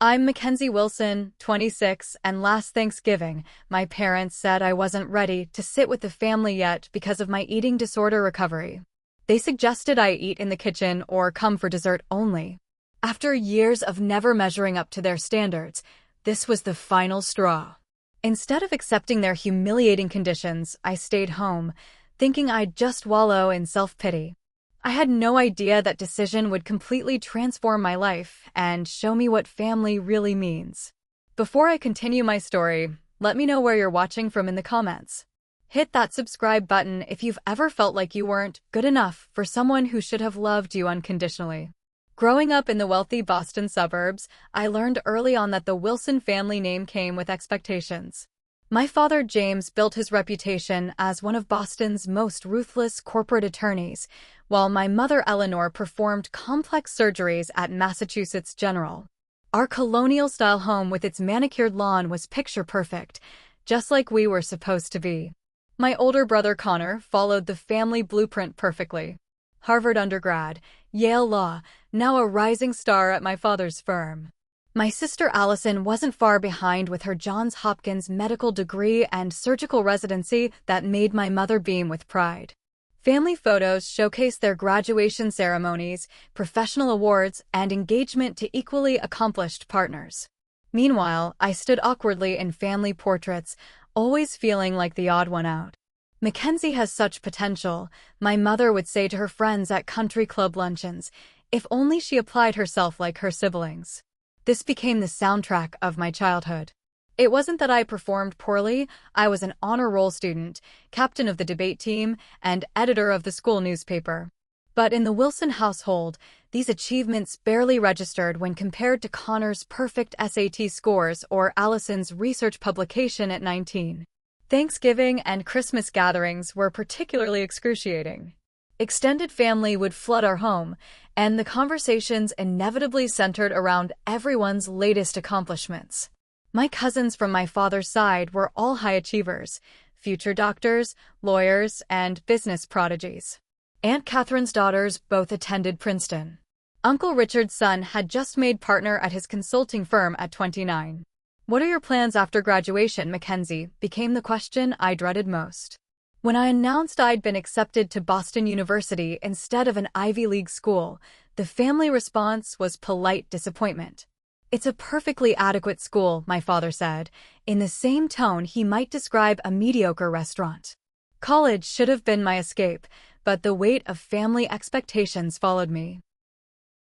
I'm Mackenzie Wilson, 26, and last Thanksgiving, my parents said I wasn't ready to sit with the family yet because of my eating disorder recovery. They suggested I eat in the kitchen or come for dessert only. After years of never measuring up to their standards, this was the final straw. Instead of accepting their humiliating conditions, I stayed home, thinking I'd just wallow in self-pity. I had no idea that decision would completely transform my life and show me what family really means. Before I continue my story, let me know where you're watching from in the comments. Hit that subscribe button if you've ever felt like you weren't good enough for someone who should have loved you unconditionally. Growing up in the wealthy Boston suburbs, I learned early on that the Wilson family name came with expectations. My father, James, built his reputation as one of Boston's most ruthless corporate attorneys, while my mother, Eleanor, performed complex surgeries at Massachusetts General. Our colonial-style home with its manicured lawn was picture-perfect, just like we were supposed to be. My older brother, Connor, followed the family blueprint perfectly. Harvard undergrad, Yale Law, now a rising star at my father's firm. My sister Allison wasn't far behind with her Johns Hopkins medical degree and surgical residency that made my mother beam with pride. Family photos showcase their graduation ceremonies, professional awards, and engagement to equally accomplished partners. Meanwhile, I stood awkwardly in family portraits, always feeling like the odd one out. Mackenzie has such potential, my mother would say to her friends at country club luncheons, if only she applied herself like her siblings. This became the soundtrack of my childhood. It wasn't that I performed poorly. I was an honor roll student, captain of the debate team, and editor of the school newspaper. But in the Wilson household, these achievements barely registered when compared to Connor's perfect SAT scores or Allison's research publication at 19. Thanksgiving and Christmas gatherings were particularly excruciating. Extended family would flood our home, and the conversations inevitably centered around everyone's latest accomplishments. My cousins from my father's side were all high achievers, future doctors, lawyers, and business prodigies. Aunt Catherine's daughters both attended Princeton. Uncle Richard's son had just made partner at his consulting firm at 29. What are your plans after graduation, Mackenzie? Became the question I dreaded most. When I announced I'd been accepted to Boston University instead of an Ivy League school, the family response was polite disappointment. It's a perfectly adequate school, my father said, in the same tone he might describe a mediocre restaurant. College should have been my escape, but the weight of family expectations followed me.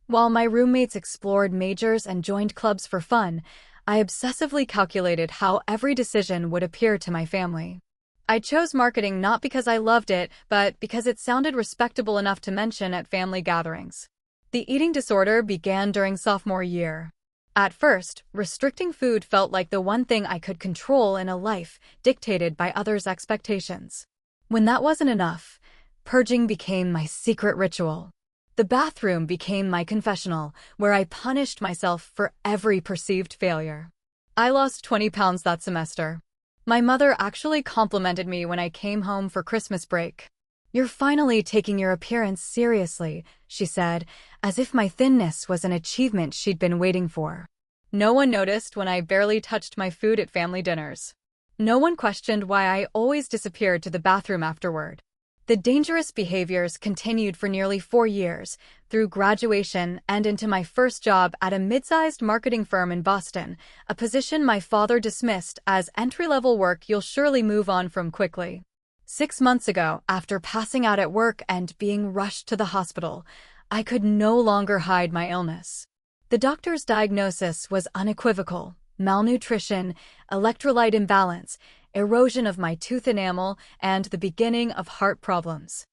While my roommates explored majors and joined clubs for fun, I obsessively calculated how every decision would appear to my family. I chose marketing not because I loved it, but because it sounded respectable enough to mention at family gatherings. The eating disorder began during sophomore year. At first, restricting food felt like the one thing I could control in a life dictated by others' expectations. When that wasn't enough, purging became my secret ritual. The bathroom became my confessional, where I punished myself for every perceived failure. I lost 20 pounds that semester. My mother actually complimented me when I came home for Christmas break. "You're finally taking your appearance seriously," she said, as if my thinness was an achievement she'd been waiting for. No one noticed when I barely touched my food at family dinners. No one questioned why I always disappeared to the bathroom afterward. The dangerous behaviors continued for nearly 4 years, through graduation and into my first job at a mid-sized marketing firm in Boston, a position my father dismissed as entry-level work you'll surely move on from quickly. 6 months ago, after passing out at work and being rushed to the hospital, I could no longer hide my illness. The doctor's diagnosis was unequivocal: malnutrition, electrolyte imbalance, erosion of my tooth enamel, and the beginning of heart problems.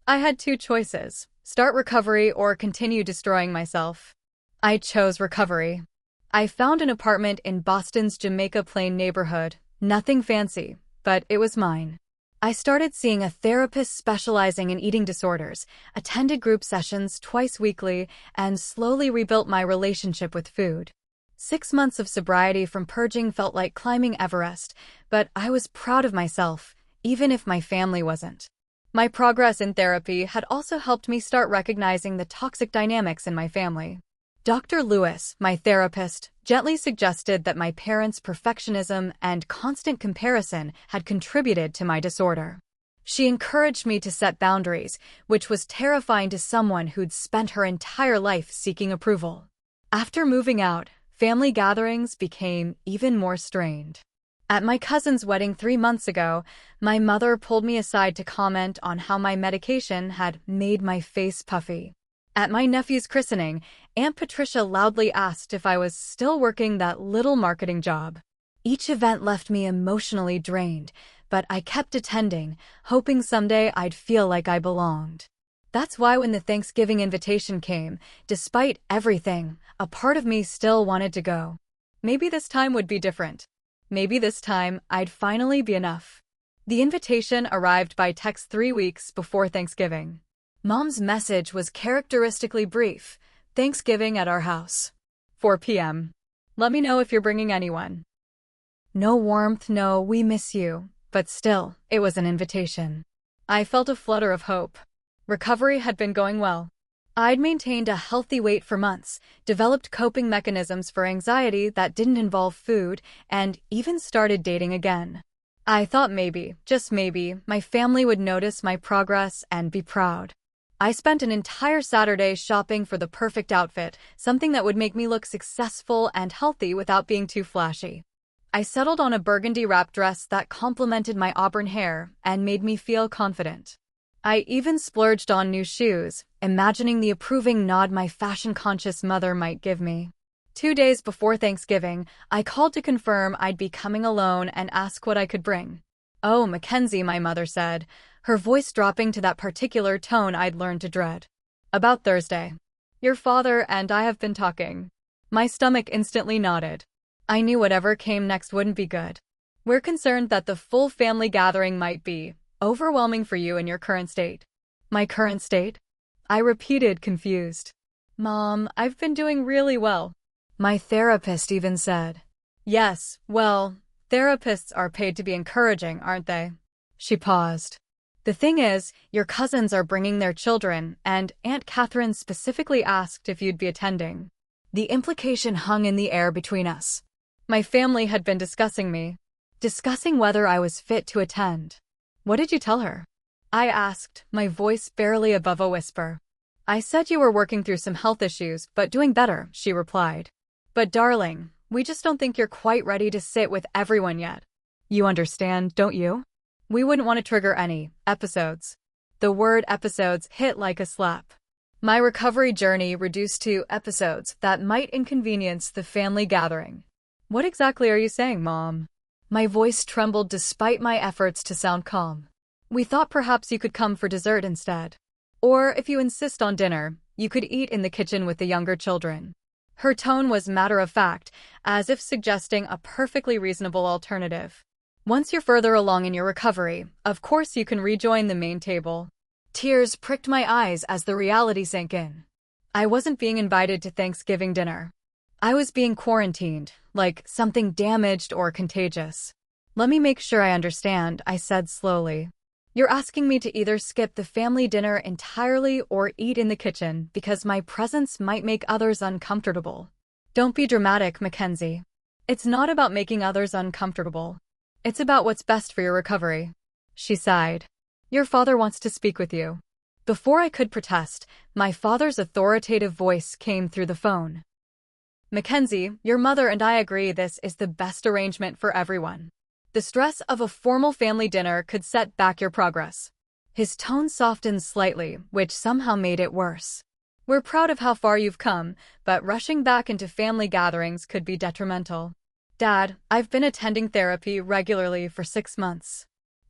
I had 2 choices: start recovery or continue destroying myself. I chose recovery. I found an apartment in Boston's Jamaica Plain neighborhood, nothing fancy, but it was mine. I started seeing a therapist specializing in eating disorders, attended group sessions twice weekly, and slowly rebuilt my relationship with food. 6 months of sobriety from purging felt like climbing Everest, but I was proud of myself, even if my family wasn't. My progress in therapy had also helped me start recognizing the toxic dynamics in my family. Dr. Lewis, my therapist, gently suggested that my parents' perfectionism and constant comparison had contributed to my disorder. She encouraged me to set boundaries, which was terrifying to someone who'd spent her entire life seeking approval. After moving out, family gatherings became even more strained. At my cousin's wedding 3 months ago, my mother pulled me aside to comment on how my medication had made my face puffy. At my nephew's christening, Aunt Patricia loudly asked if I was still working that little marketing job. Each event left me emotionally drained, but I kept attending, hoping someday I'd feel like I belonged. That's why when the Thanksgiving invitation came, despite everything, a part of me still wanted to go. Maybe this time would be different. Maybe this time I'd finally be enough. The invitation arrived by text 3 weeks before Thanksgiving. Mom's message was characteristically brief. Thanksgiving at our house. 4 p.m. Let me know if you're bringing anyone. No warmth, no "we miss you," but still, it was an invitation. I felt a flutter of hope. Recovery had been going well. I'd maintained a healthy weight for months, developed coping mechanisms for anxiety that didn't involve food, and even started dating again. I thought maybe, just maybe, my family would notice my progress and be proud. I spent an entire Saturday shopping for the perfect outfit, something that would make me look successful and healthy without being too flashy. I settled on a burgundy wrap dress that complemented my auburn hair and made me feel confident. I even splurged on new shoes, imagining the approving nod my fashion-conscious mother might give me. 2 days before Thanksgiving, I called to confirm I'd be coming alone and ask what I could bring. "Oh, Mackenzie," my mother said, her voice dropping to that particular tone I'd learned to dread. "About Thursday. Your father and I have been talking." My stomach instantly nodded. I knew whatever came next wouldn't be good. "We're concerned that the full family gathering might be overwhelming for you in your current state." My current state? I repeated, confused. "Mom, I've been doing really well." My therapist even said. "Yes, well, therapists are paid to be encouraging, aren't they?" She paused. "The thing is, your cousins are bringing their children, and Aunt Catherine specifically asked if you'd be attending." The implication hung in the air between us. My family had been discussing whether I was fit to attend. "What did you tell her?" I asked, my voice barely above a whisper. "I said you were working through some health issues, but doing better," she replied. "But darling, we just don't think you're quite ready to sit with everyone yet. You understand, don't you? We wouldn't want to trigger any episodes." The word episodes hit like a slap. My recovery journey reduced to episodes that might inconvenience the family gathering. "What exactly are you saying, Mom?" My voice trembled despite my efforts to sound calm. "We thought perhaps you could come for dessert instead. Or, if you insist on dinner, you could eat in the kitchen with the younger children." Her tone was matter-of-fact, as if suggesting a perfectly reasonable alternative. "Once you're further along in your recovery, of course you can rejoin the main table." Tears pricked my eyes as the reality sank in. I wasn't being invited to Thanksgiving dinner. I was being quarantined, like something damaged or contagious. "Let me make sure I understand," I said slowly. "You're asking me to either skip the family dinner entirely or eat in the kitchen because my presence might make others uncomfortable." "Don't be dramatic, Mackenzie. It's not about making others uncomfortable. It's about what's best for your recovery." She sighed. "Your father wants to speak with you." Before I could protest, my father's authoritative voice came through the phone. "Mackenzie, your mother and I agree this is the best arrangement for everyone. The stress of a formal family dinner could set back your progress." His tone softened slightly, which somehow made it worse. "We're proud of how far you've come, but rushing back into family gatherings could be detrimental." "Dad, I've been attending therapy regularly for 6 months.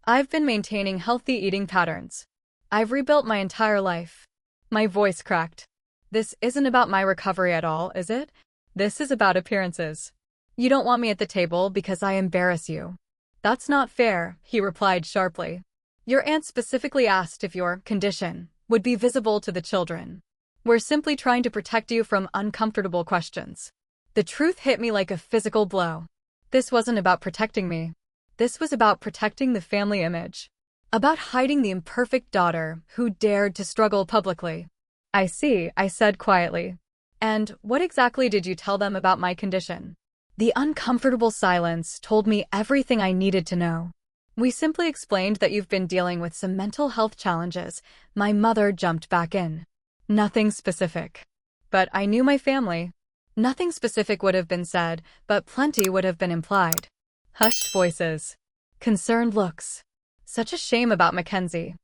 I've been maintaining healthy eating patterns. I've rebuilt my entire life." My voice cracked. "This isn't about my recovery at all, is it? This is about appearances. You don't want me at the table because I embarrass you." "That's not fair," he replied sharply. "Your aunt specifically asked if your condition would be visible to the children. We're simply trying to protect you from uncomfortable questions." The truth hit me like a physical blow. This wasn't about protecting me. This was about protecting the family image. About hiding the imperfect daughter who dared to struggle publicly. "I see," I said quietly. And what exactly did you tell them about my condition? The uncomfortable silence told me everything I needed to know. We simply explained that you've been dealing with some mental health challenges. My mother jumped back in. Nothing specific. But I knew my family. Nothing specific would have been said, but plenty would have been implied. Hushed voices. Concerned looks. Such a shame about Mackenzie.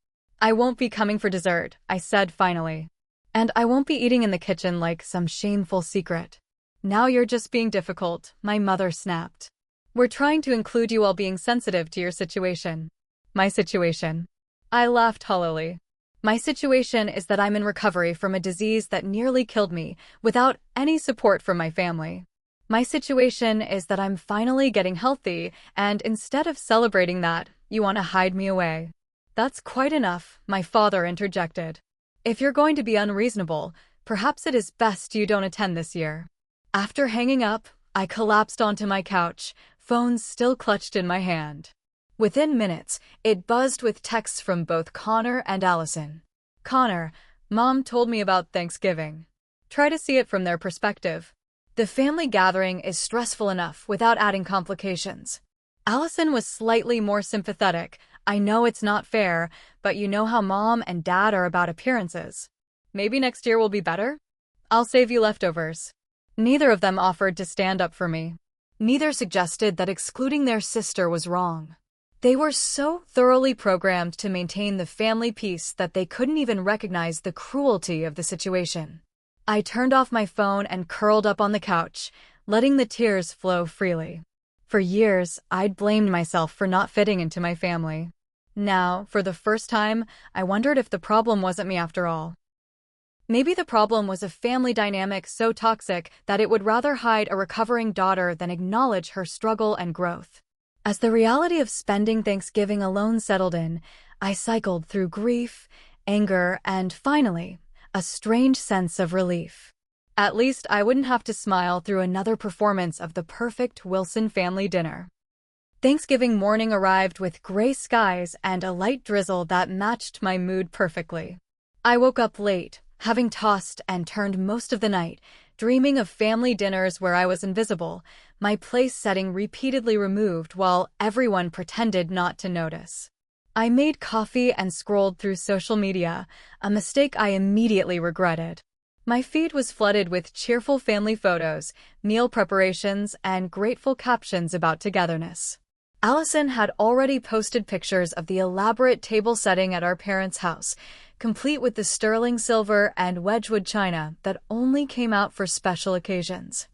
I won't be coming for dessert, I said finally. And I won't be eating in the kitchen like some shameful secret. Now you're just being difficult, my mother snapped. We're trying to include you while being sensitive to your situation. My situation. I laughed hollowly. My situation is that I'm in recovery from a disease that nearly killed me, without any support from my family. My situation is that I'm finally getting healthy, and instead of celebrating that, you want to hide me away. That's quite enough, my father interjected. If you're going to be unreasonable, perhaps it is best you don't attend this year. After hanging up, I collapsed onto my couch, phone still clutched in my hand. Within minutes, it buzzed with texts from both Connor and Allison. Connor, Mom told me about Thanksgiving. Try to see it from their perspective. The family gathering is stressful enough without adding complications. Allison was slightly more sympathetic. I know it's not fair, but you know how Mom and Dad are about appearances. Maybe next year will be better? I'll save you leftovers. Neither of them offered to stand up for me. Neither suggested that excluding their sister was wrong. They were so thoroughly programmed to maintain the family peace that they couldn't even recognize the cruelty of the situation. I turned off my phone and curled up on the couch, letting the tears flow freely. For years, I'd blamed myself for not fitting into my family. Now, for the first time, I wondered if the problem wasn't me after all. Maybe the problem was a family dynamic so toxic that it would rather hide a recovering daughter than acknowledge her struggle and growth. As the reality of spending Thanksgiving alone settled in, I cycled through grief, anger, and finally, a strange sense of relief. At least I wouldn't have to smile through another performance of the perfect Wilson family dinner. Thanksgiving morning arrived with gray skies and a light drizzle that matched my mood perfectly. I woke up late, having tossed and turned most of the night, dreaming of family dinners where I was invisible, my place setting repeatedly removed while everyone pretended not to notice. I made coffee and scrolled through social media, a mistake I immediately regretted. My feed was flooded with cheerful family photos, meal preparations, and grateful captions about togetherness. Allison had already posted pictures of the elaborate table setting at our parents' house, complete with the sterling silver and Wedgwood china that only came out for special occasions.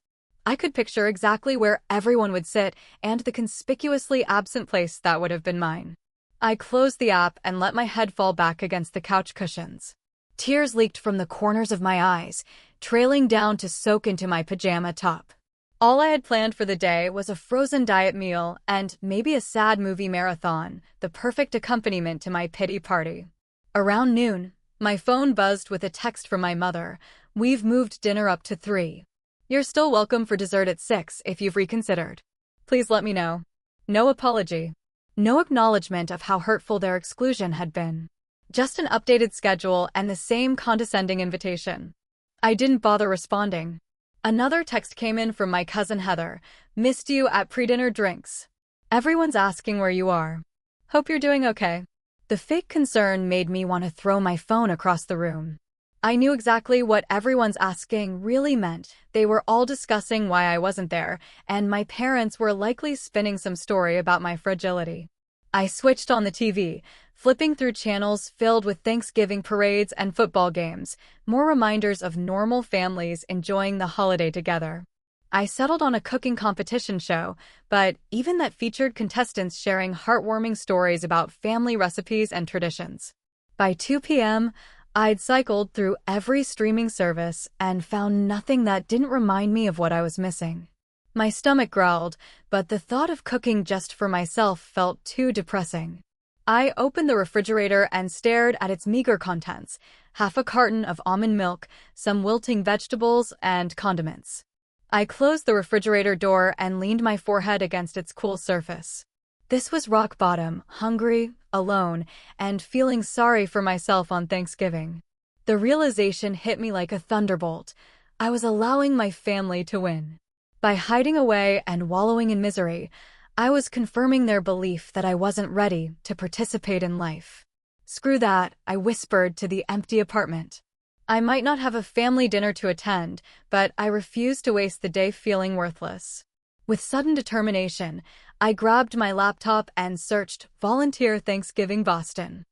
I could picture exactly where everyone would sit and the conspicuously absent place that would have been mine. I closed the app and let my head fall back against the couch cushions. Tears leaked from the corners of my eyes, trailing down to soak into my pajama top. All I had planned for the day was a frozen diet meal and maybe a sad movie marathon, the perfect accompaniment to my pity party. Around noon, my phone buzzed with a text from my mother. We've moved dinner up to 3. You're still welcome for dessert at 6 if you've reconsidered. Please let me know. No apology. No acknowledgement of how hurtful their exclusion had been. Just an updated schedule and the same condescending invitation. I didn't bother responding. Another text came in from my cousin Heather. Missed you at pre-dinner drinks. Everyone's asking where you are. Hope you're doing okay. The fake concern made me want to throw my phone across the room. I knew exactly what everyone's asking really meant. They were all discussing why I wasn't there, and my parents were likely spinning some story about my fragility. I switched on the TV, flipping through channels filled with Thanksgiving parades and football games, more reminders of normal families enjoying the holiday together. I settled on a cooking competition show, but even that featured contestants sharing heartwarming stories about family recipes and traditions. By 2 p.m., I'd cycled through every streaming service and found nothing that didn't remind me of what I was missing. My stomach growled, but the thought of cooking just for myself felt too depressing. I opened the refrigerator and stared at its meager contents, half a carton of almond milk, some wilting vegetables, and condiments. I closed the refrigerator door and leaned my forehead against its cool surface. This was rock bottom, hungry, alone, and feeling sorry for myself on Thanksgiving. The realization hit me like a thunderbolt. I was allowing my family to win. By hiding away and wallowing in misery, I was confirming their belief that I wasn't ready to participate in life. Screw that, I whispered to the empty apartment. I might not have a family dinner to attend, but I refused to waste the day feeling worthless. With sudden determination, I grabbed my laptop and searched Volunteer Thanksgiving Boston.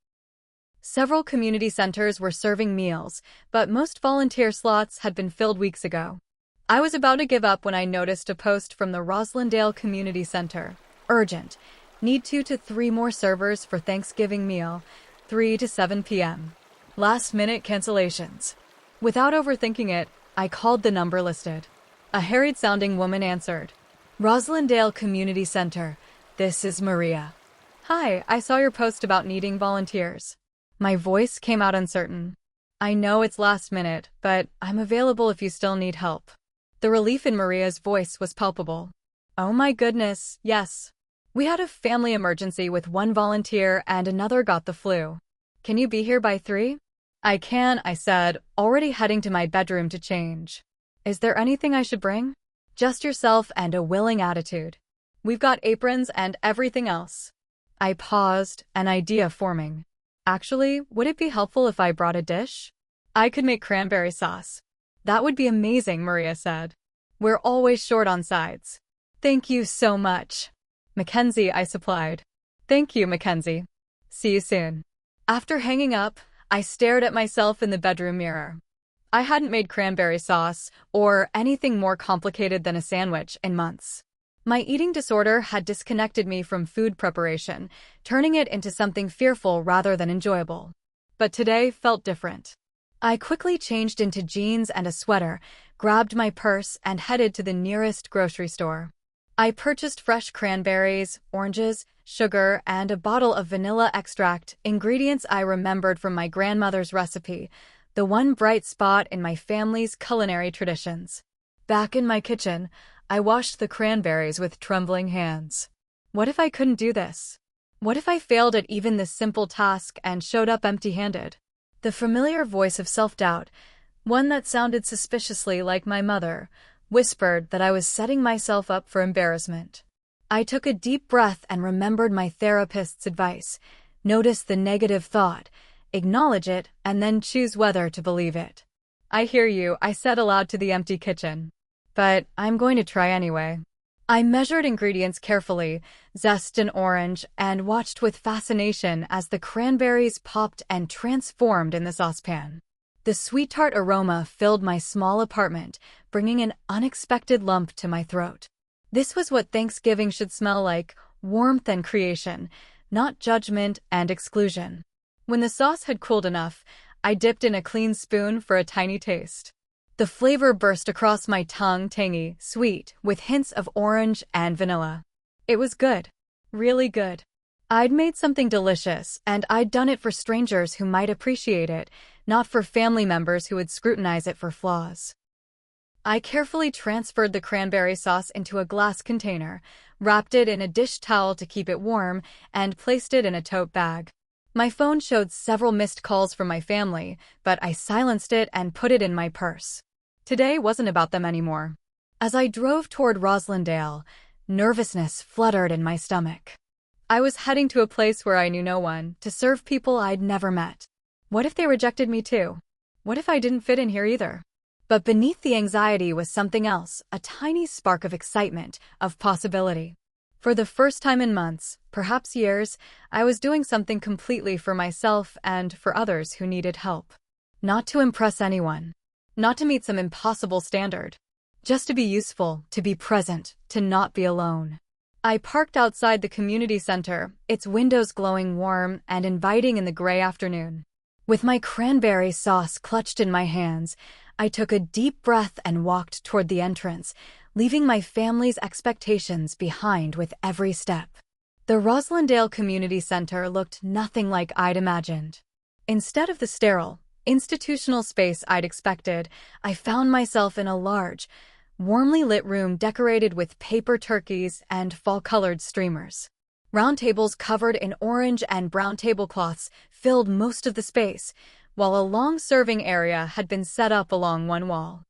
Several community centers were serving meals, but most volunteer slots had been filled weeks ago. I was about to give up when I noticed a post from the Roslindale Community Center. Urgent. Need 2 to 3 more servers for Thanksgiving meal, 3 to 7 p.m. Last-minute cancellations. Without overthinking it, I called the number listed. A harried-sounding woman answered. Roslindale Community Center. This is Maria. Hi, I saw your post about needing volunteers. My voice came out uncertain. I know it's last minute, but I'm available if you still need help. The relief in Maria's voice was palpable. Oh my goodness, yes. We had a family emergency with one volunteer and another got the flu. Can you be here by 3? I can, I said, already heading to my bedroom to change. Is there anything I should bring? Just yourself and a willing attitude. We've got aprons and everything else. I paused, an idea forming. Actually, would it be helpful if I brought a dish? I could make cranberry sauce. That would be amazing, Maria said. We're always short on sides. Thank you so much. Mackenzie, I supplied. Thank you, Mackenzie. See you soon. After hanging up, I stared at myself in the bedroom mirror. I hadn't made cranberry sauce or anything more complicated than a sandwich in months. My eating disorder had disconnected me from food preparation, turning it into something fearful rather than enjoyable. But today felt different. I quickly changed into jeans and a sweater, grabbed my purse, and headed to the nearest grocery store. I purchased fresh cranberries, oranges, sugar, and a bottle of vanilla extract, ingredients I remembered from my grandmother's recipe, the one bright spot in my family's culinary traditions. Back in my kitchen, I washed the cranberries with trembling hands. What if I couldn't do this? What if I failed at even this simple task and showed up empty-handed? The familiar voice of self-doubt, one that sounded suspiciously like my mother, whispered that I was setting myself up for embarrassment. I took a deep breath and remembered my therapist's advice. Notice the negative thought, acknowledge it, and then choose whether to believe it. I hear you, I said aloud to the empty kitchen. But I'm going to try anyway. I measured ingredients carefully, zest an orange, and watched with fascination as the cranberries popped and transformed in the saucepan. The sweet-tart aroma filled my small apartment, bringing an unexpected lump to my throat. This was what Thanksgiving should smell like, warmth and creation, not judgment and exclusion. When the sauce had cooled enough, I dipped in a clean spoon for a tiny taste. The flavor burst across my tongue, tangy, sweet, with hints of orange and vanilla. It was good. Really good. I'd made something delicious, and I'd done it for strangers who might appreciate it, not for family members who would scrutinize it for flaws. I carefully transferred the cranberry sauce into a glass container, wrapped it in a dish towel to keep it warm, and placed it in a tote bag. My phone showed several missed calls from my family, but I silenced it and put it in my purse. Today wasn't about them anymore. As I drove toward Roslindale, nervousness fluttered in my stomach. I was heading to a place where I knew no one, to serve people I'd never met. What if they rejected me too? What if I didn't fit in here either? But beneath the anxiety was something else, a tiny spark of excitement, of possibility. For the first time in months, perhaps years, I was doing something completely for myself and for others who needed help. Not to impress anyone. Not to meet some impossible standard. Just to be useful, to be present, to not be alone. I parked outside the community center, its windows glowing warm and inviting in the gray afternoon. With my cranberry sauce clutched in my hands, I took a deep breath and walked toward the entrance, leaving my family's expectations behind with every step. The Roslindale Community Center looked nothing like I'd imagined. Instead of the sterile, institutional space I'd expected, I found myself in a large, warmly lit room decorated with paper turkeys and fall-colored streamers. Round tables covered in orange and brown tablecloths filled most of the space, while a long serving area had been set up along one wall.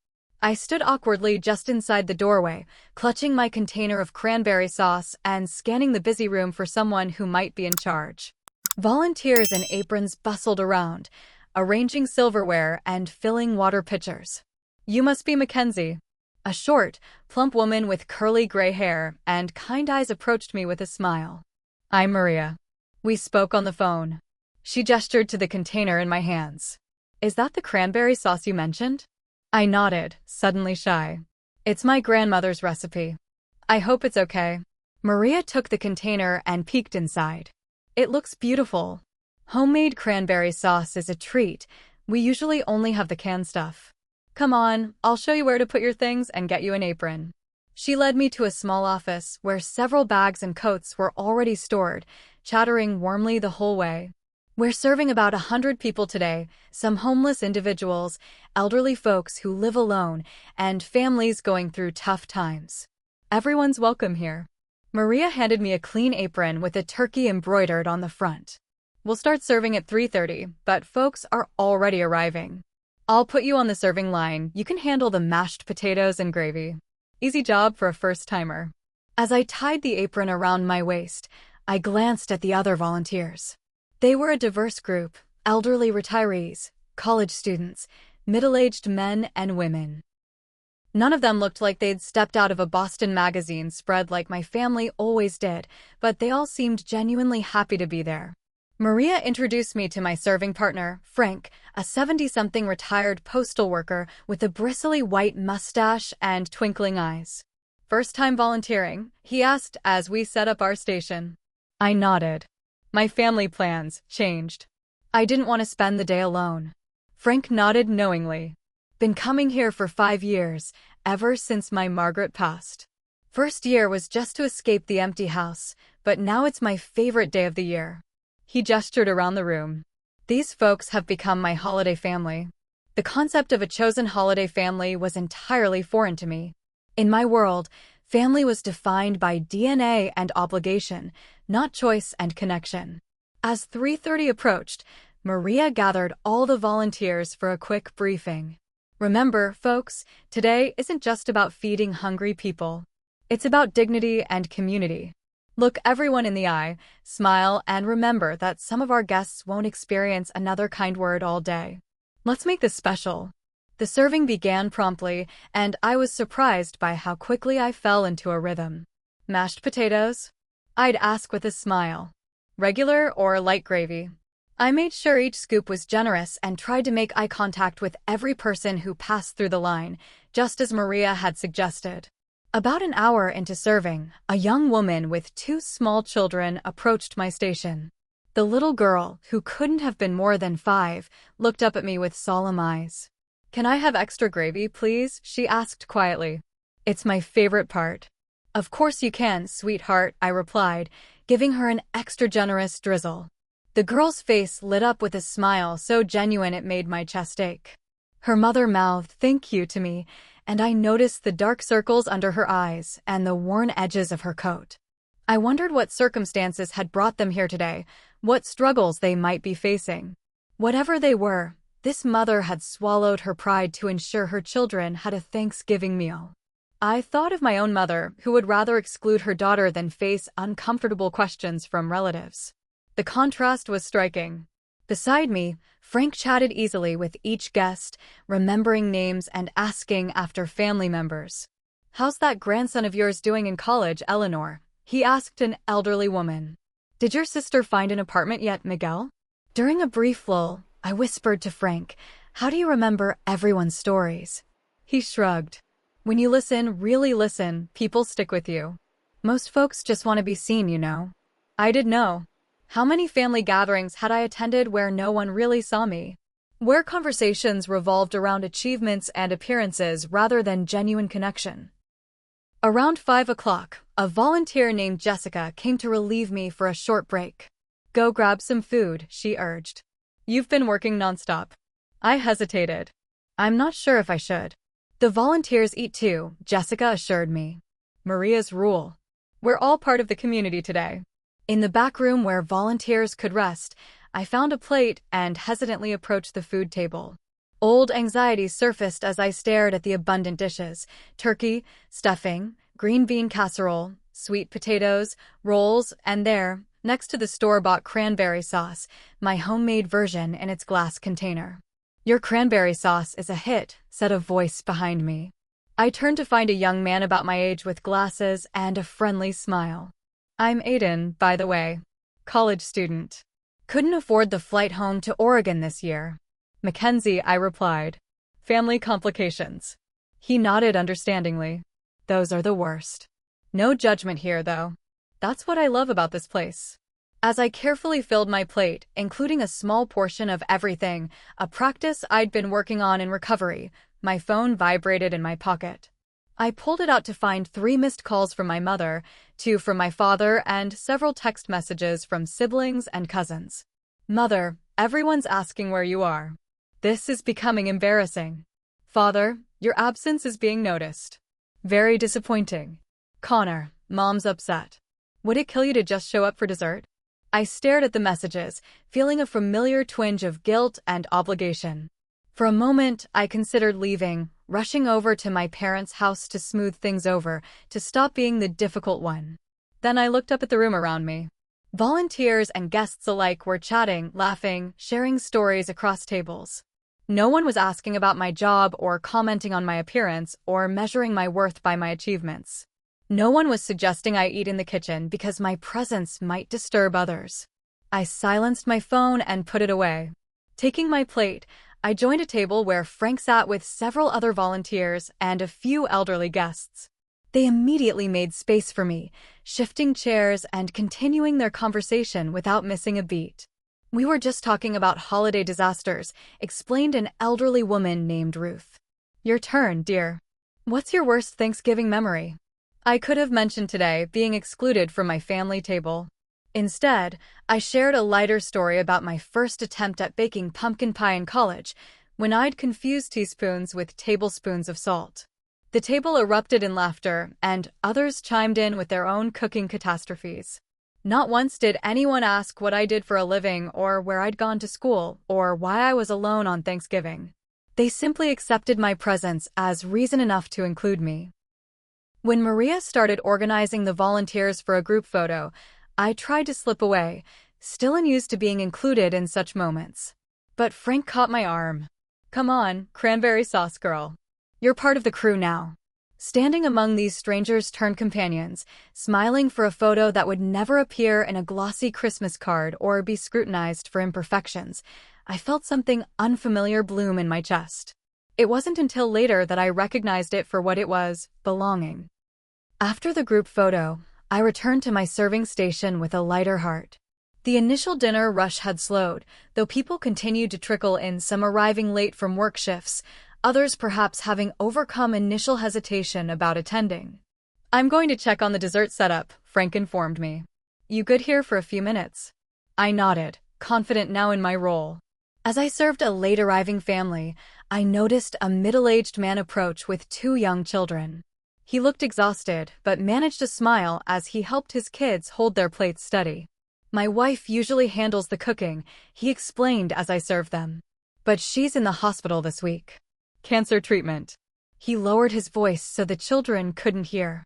I stood awkwardly just inside the doorway, clutching my container of cranberry sauce and scanning the busy room for someone who might be in charge. Volunteers in aprons bustled around, arranging silverware and filling water pitchers. "You must be Mackenzie." A short, plump woman with curly gray hair and kind eyes approached me with a smile. "I'm Maria." We spoke on the phone. She gestured to the container in my hands. "Is that the cranberry sauce you mentioned?" I nodded, suddenly shy. "It's my grandmother's recipe. I hope it's okay." Maria took the container and peeked inside. "It looks beautiful. Homemade cranberry sauce is a treat. We usually only have the canned stuff. Come on, I'll show you where to put your things and get you an apron." She led me to a small office where several bags and coats were already stored, chattering warmly the whole way. "We're serving about 100 people today, some homeless individuals, elderly folks who live alone, and families going through tough times. Everyone's welcome here." Maria handed me a clean apron with a turkey embroidered on the front. "We'll start serving at 3:30, but folks are already arriving. I'll put you on the serving line. You can handle the mashed potatoes and gravy. Easy job for a first-timer." As I tied the apron around my waist, I glanced at the other volunteers. They were a diverse group: elderly retirees, college students, middle-aged men and women. None of them looked like they'd stepped out of a Boston magazine spread like my family always did, but they all seemed genuinely happy to be there. Maria introduced me to my serving partner, Frank, a 70-something retired postal worker with a bristly white mustache and twinkling eyes. "First time volunteering?" he asked as we set up our station. I nodded. My family plans changed. I didn't want to spend the day alone. Frank nodded knowingly. "Been coming here for 5 years, ever since my Margaret passed. First year was just to escape the empty house, but now it's my favorite day of the year." He gestured around the room. "These folks have become my holiday family." The concept of a chosen holiday family was entirely foreign to me. In my world, family was defined by DNA and obligation, not choice and connection. As 3:30 approached, Maria gathered all the volunteers for a quick briefing. "Remember, folks, today isn't just about feeding hungry people. It's about dignity and community. Look everyone in the eye, smile, and remember that some of our guests won't experience another kind word all day. Let's make this special." The serving began promptly, and I was surprised by how quickly I fell into a rhythm. "Mashed potatoes?" I'd ask with a smile. "Regular or light gravy?" I made sure each scoop was generous and tried to make eye contact with every person who passed through the line, just as Maria had suggested. About an hour into serving, a young woman with 2 small children approached my station. The little girl, who couldn't have been more than 5, looked up at me with solemn eyes. "Can I have extra gravy, please?" she asked quietly. "It's my favorite part." "Of course you can, sweetheart," I replied, giving her an extra generous drizzle. The girl's face lit up with a smile so genuine it made my chest ache. Her mother mouthed "thank you" to me, and I noticed the dark circles under her eyes and the worn edges of her coat. I wondered what circumstances had brought them here today, what struggles they might be facing. Whatever they were, this mother had swallowed her pride to ensure her children had a Thanksgiving meal. I thought of my own mother, who would rather exclude her daughter than face uncomfortable questions from relatives. The contrast was striking. Beside me, Frank chatted easily with each guest, remembering names and asking after family members. "How's that grandson of yours doing in college, Eleanor?" he asked an elderly woman. "Did your sister find an apartment yet, Miguel?" During a brief lull, I whispered to Frank, "How do you remember everyone's stories?" He shrugged. "When you listen, really listen, people stick with you. Most folks just want to be seen, you know." I did know. How many family gatherings had I attended where no one really saw me? Where conversations revolved around achievements and appearances rather than genuine connection? Around 5 o'clock, a volunteer named Jessica came to relieve me for a short break. "Go grab some food," she urged. "You've been working nonstop." I hesitated. "I'm not sure if I should." "The volunteers eat too," Jessica assured me. Maria's rule. We're all part of the community today. In the back room where volunteers could rest, I found a plate and hesitantly approached the food table. Old anxiety surfaced as I stared at the abundant dishes: turkey, stuffing, green bean casserole, sweet potatoes, rolls, and there, next to the store-bought cranberry sauce, my homemade version in its glass container. "Your cranberry sauce is a hit," said a voice behind me. I turned to find a young man about my age with glasses and a friendly smile. "I'm Aiden, by the way. College student. Couldn't afford the flight home to Oregon this year." "Mackenzie," I replied. "Family complications." He nodded understandingly. "Those are the worst. No judgment here, though. That's what I love about this place." As I carefully filled my plate, including a small portion of everything, a practice I'd been working on in recovery, my phone vibrated in my pocket. I pulled it out to find 3 missed calls from my mother, 2 from my father, and several text messages from siblings and cousins. "Mother, everyone's asking where you are. This is becoming embarrassing." "Father, your absence is being noticed. Very disappointing." "Connor, Mom's upset. Would it kill you to just show up for dessert?" I stared at the messages, feeling a familiar twinge of guilt and obligation. For a moment, I considered leaving, rushing over to my parents' house to smooth things over, to stop being the difficult one. Then I looked up at the room around me. Volunteers and guests alike were chatting, laughing, sharing stories across tables. No one was asking about my job or commenting on my appearance or measuring my worth by my achievements. No one was suggesting I eat in the kitchen because my presence might disturb others. I silenced my phone and put it away. Taking my plate, I joined a table where Frank sat with several other volunteers and a few elderly guests. They immediately made space for me, shifting chairs and continuing their conversation without missing a beat. "We were just talking about holiday disasters," explained an elderly woman named Ruth. "Your turn, dear. What's your worst Thanksgiving memory?" I could have mentioned today being excluded from my family table. Instead, I shared a lighter story about my first attempt at baking pumpkin pie in college, when I'd confused teaspoons with tablespoons of salt. The table erupted in laughter, and others chimed in with their own cooking catastrophes. Not once did anyone ask what I did for a living or where I'd gone to school or why I was alone on Thanksgiving. They simply accepted my presence as reason enough to include me. When Maria started organizing the volunteers for a group photo, I tried to slip away, still unused to being included in such moments. But Frank caught my arm. "Come on, cranberry sauce girl. You're part of the crew now." Standing among these strangers-turned-companions, smiling for a photo that would never appear in a glossy Christmas card or be scrutinized for imperfections, I felt something unfamiliar bloom in my chest. It wasn't until later that I recognized it for what it was: belonging. After the group photo, I returned to my serving station with a lighter heart. The initial dinner rush had slowed, though people continued to trickle in, some arriving late from work shifts, others perhaps having overcome initial hesitation about attending. "I'm going to check on the dessert setup," Frank informed me. "You good here for a few minutes?" I nodded, confident now in my role. As I served a late-arriving family, I noticed a middle-aged man approach with 2 young children. He looked exhausted, but managed a smile as he helped his kids hold their plates steady. "My wife usually handles the cooking," he explained as I served them. "But she's in the hospital this week. Cancer treatment." He lowered his voice so the children couldn't hear.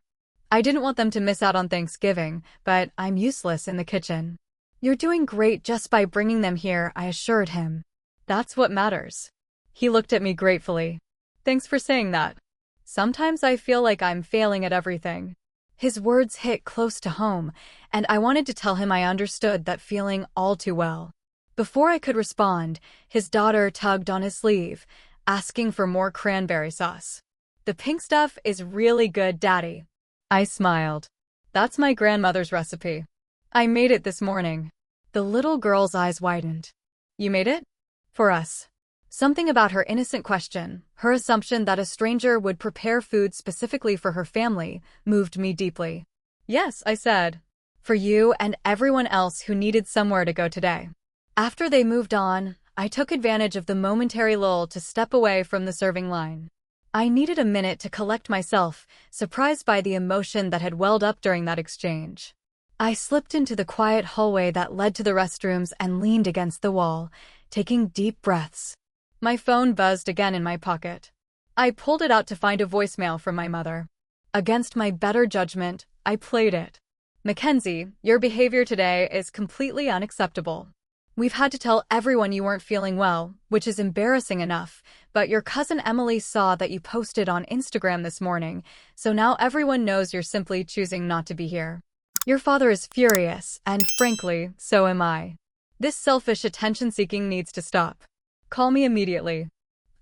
"I didn't want them to miss out on Thanksgiving, but I'm useless in the kitchen." "You're doing great just by bringing them here," I assured him. "That's what matters." He looked at me gratefully. "Thanks for saying that. Sometimes I feel like I'm failing at everything." His words hit close to home, and I wanted to tell him I understood that feeling all too well. Before I could respond, his daughter tugged on his sleeve, asking for more cranberry sauce. "The pink stuff is really good, Daddy." I smiled. "That's my grandmother's recipe. I made it this morning." The little girl's eyes widened. "You made it? For us?" Something about her innocent question, her assumption that a stranger would prepare food specifically for her family, moved me deeply. "Yes," I said. "For you and everyone else who needed somewhere to go today." After they moved on, I took advantage of the momentary lull to step away from the serving line. I needed a minute to collect myself, surprised by the emotion that had welled up during that exchange. I slipped into the quiet hallway that led to the restrooms and leaned against the wall, taking deep breaths. My phone buzzed again in my pocket. I pulled it out to find a voicemail from my mother. Against my better judgment, I played it. Mackenzie, your behavior today is completely unacceptable. We've had to tell everyone you weren't feeling well, which is embarrassing enough, but your cousin Emily saw that you posted on Instagram this morning, so now everyone knows you're simply choosing not to be here. Your father is furious, and frankly, so am I. This selfish attention-seeking needs to stop. Call me immediately.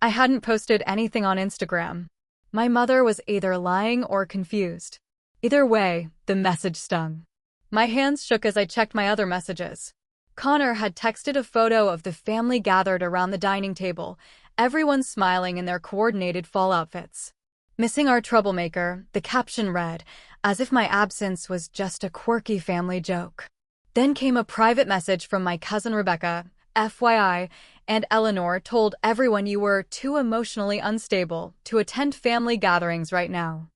I hadn't posted anything on Instagram. My mother was either lying or confused. Either way, the message stung. My hands shook as I checked my other messages. Connor had texted a photo of the family gathered around the dining table, everyone smiling in their coordinated fall outfits. Missing our troublemaker, the caption read, as if my absence was just a quirky family joke. Then came a private message from my cousin Rebecca, FYI, and Eleanor told everyone you were too emotionally unstable to attend family gatherings right now.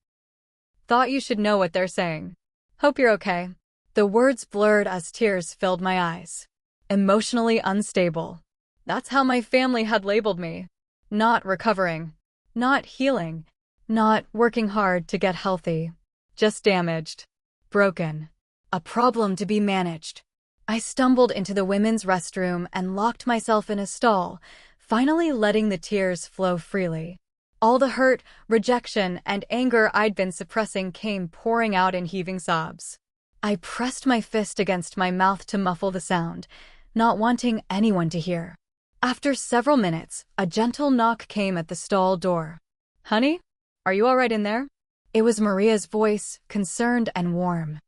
Thought you should know what they're saying. Hope you're okay. The words blurred as tears filled my eyes. Emotionally unstable. That's how my family had labeled me. Not recovering. Not healing. Not working hard to get healthy. Just damaged. Broken. A problem to be managed. I stumbled into the women's restroom and locked myself in a stall, finally letting the tears flow freely. All the hurt, rejection, and anger I'd been suppressing came pouring out in heaving sobs. I pressed my fist against my mouth to muffle the sound, not wanting anyone to hear. After several minutes, a gentle knock came at the stall door. "Honey, are you all right in there?" It was Maria's voice, concerned and warm.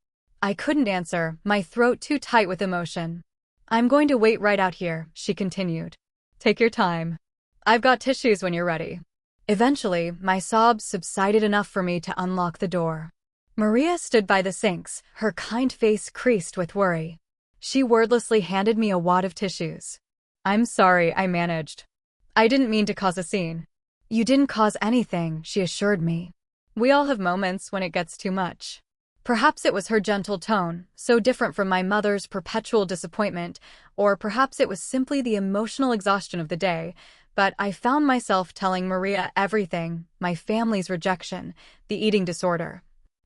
I couldn't answer, my throat too tight with emotion. "I'm going to wait right out here," she continued. "Take your time. I've got tissues when you're ready." Eventually, my sobs subsided enough for me to unlock the door. Maria stood by the sinks, her kind face creased with worry. She wordlessly handed me a wad of tissues. "I'm sorry," I managed. "I didn't mean to cause a scene." "You didn't cause anything," she assured me. We all have moments when it gets too much. Perhaps it was her gentle tone, so different from my mother's perpetual disappointment, or perhaps it was simply the emotional exhaustion of the day, but I found myself telling Maria everything, my family's rejection, the eating disorder,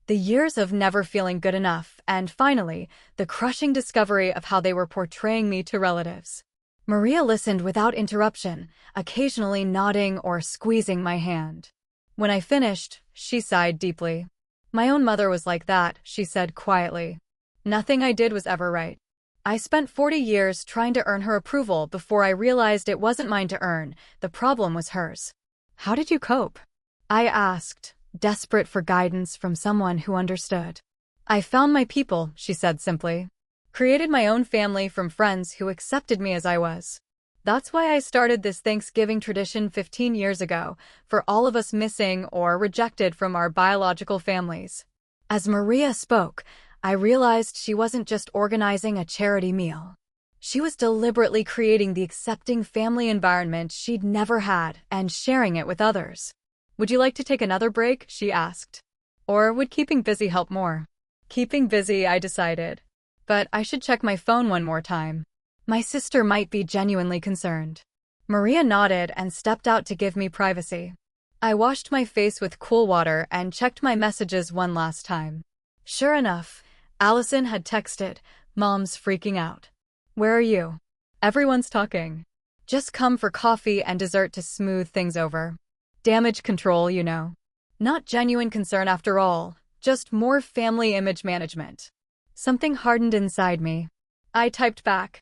the years of never feeling good enough, and finally, the crushing discovery of how they were portraying me to relatives. Maria listened without interruption, occasionally nodding or squeezing my hand. When I finished, she sighed deeply. "My own mother was like that," she said quietly. "Nothing I did was ever right. I spent 40 years trying to earn her approval before I realized it wasn't mine to earn, the problem was hers." "How did you cope?" I asked, desperate for guidance from someone who understood. "I found my people," she said simply. "Created my own family from friends who accepted me as I was. That's why I started this Thanksgiving tradition 15 years ago, for all of us missing or rejected from our biological families." As Maria spoke, I realized she wasn't just organizing a charity meal. She was deliberately creating the accepting family environment she'd never had and sharing it with others. "Would you like to take another break?" she asked. "Or would keeping busy help more?" Keeping busy, I decided. But I should check my phone one more time. My sister might be genuinely concerned. Maria nodded and stepped out to give me privacy. I washed my face with cool water and checked my messages one last time. Sure enough, Allison had texted, "Mom's freaking out. Where are you? Everyone's talking. Just come for coffee and dessert to smooth things over." Damage control, you know. Not genuine concern after all, just more family image management. Something hardened inside me. I typed back,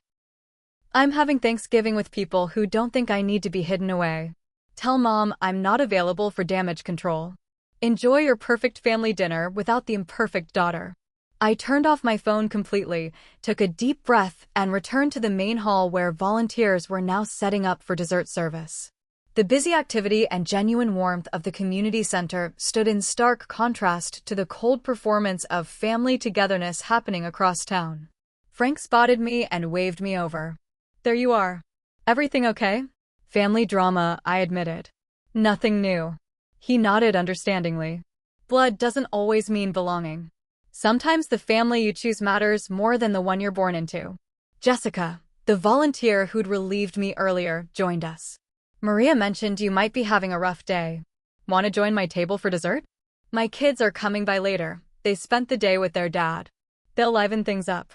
"I'm having Thanksgiving with people who don't think I need to be hidden away. Tell Mom I'm not available for damage control. Enjoy your perfect family dinner without the imperfect daughter." I turned off my phone completely, took a deep breath, and returned to the main hall where volunteers were now setting up for dessert service. The busy activity and genuine warmth of the community center stood in stark contrast to the cold performance of family togetherness happening across town. Frank spotted me and waved me over. "There you are. Everything okay?" "Family drama," I admitted. "Nothing new." He nodded understandingly. Blood doesn't always mean belonging. Sometimes the family you choose matters more than the one you're born into. Jessica, the volunteer who'd relieved me earlier, joined us. Maria mentioned you might be having a rough day. Want to join my table for dessert? My kids are coming by later. They spent the day with their dad. They'll liven things up.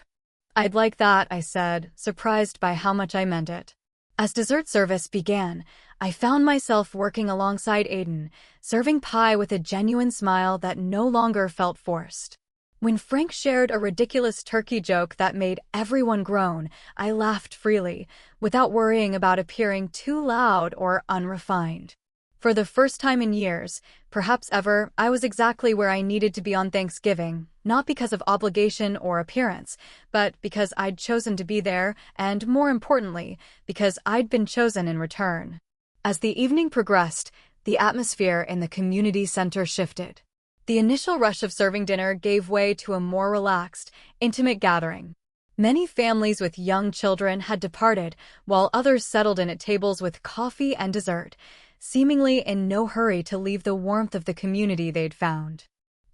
I'd like that, I said, surprised by how much I meant it. As dessert service began, I found myself working alongside Aiden, serving pie with a genuine smile that no longer felt forced. When Frank shared a ridiculous turkey joke that made everyone groan, I laughed freely, without worrying about appearing too loud or unrefined. For the first time in years, perhaps ever, I was exactly where I needed to be on Thanksgiving, not because of obligation or appearance, but because I'd chosen to be there, and more importantly, because I'd been chosen in return. As the evening progressed, the atmosphere in the community center shifted. The initial rush of serving dinner gave way to a more relaxed, intimate gathering. Many families with young children had departed, while others settled in at tables with coffee and dessert, seemingly in no hurry to leave the warmth of the community they'd found.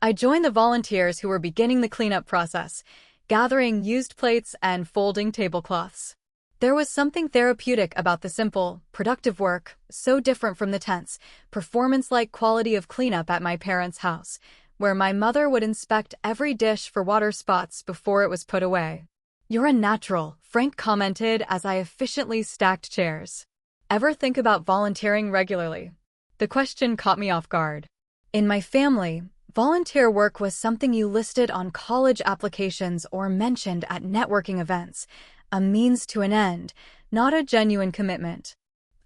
I joined the volunteers who were beginning the cleanup process, gathering used plates and folding tablecloths. There was something therapeutic about the simple, productive work, so different from the tense, performance-like quality of cleanup at my parents' house, where my mother would inspect every dish for water spots before it was put away. "You're a natural," Frank commented as I efficiently stacked chairs. "Ever think about volunteering regularly?" The question caught me off guard. In my family, volunteer work was something you listed on college applications or mentioned at networking events, a means to an end, not a genuine commitment.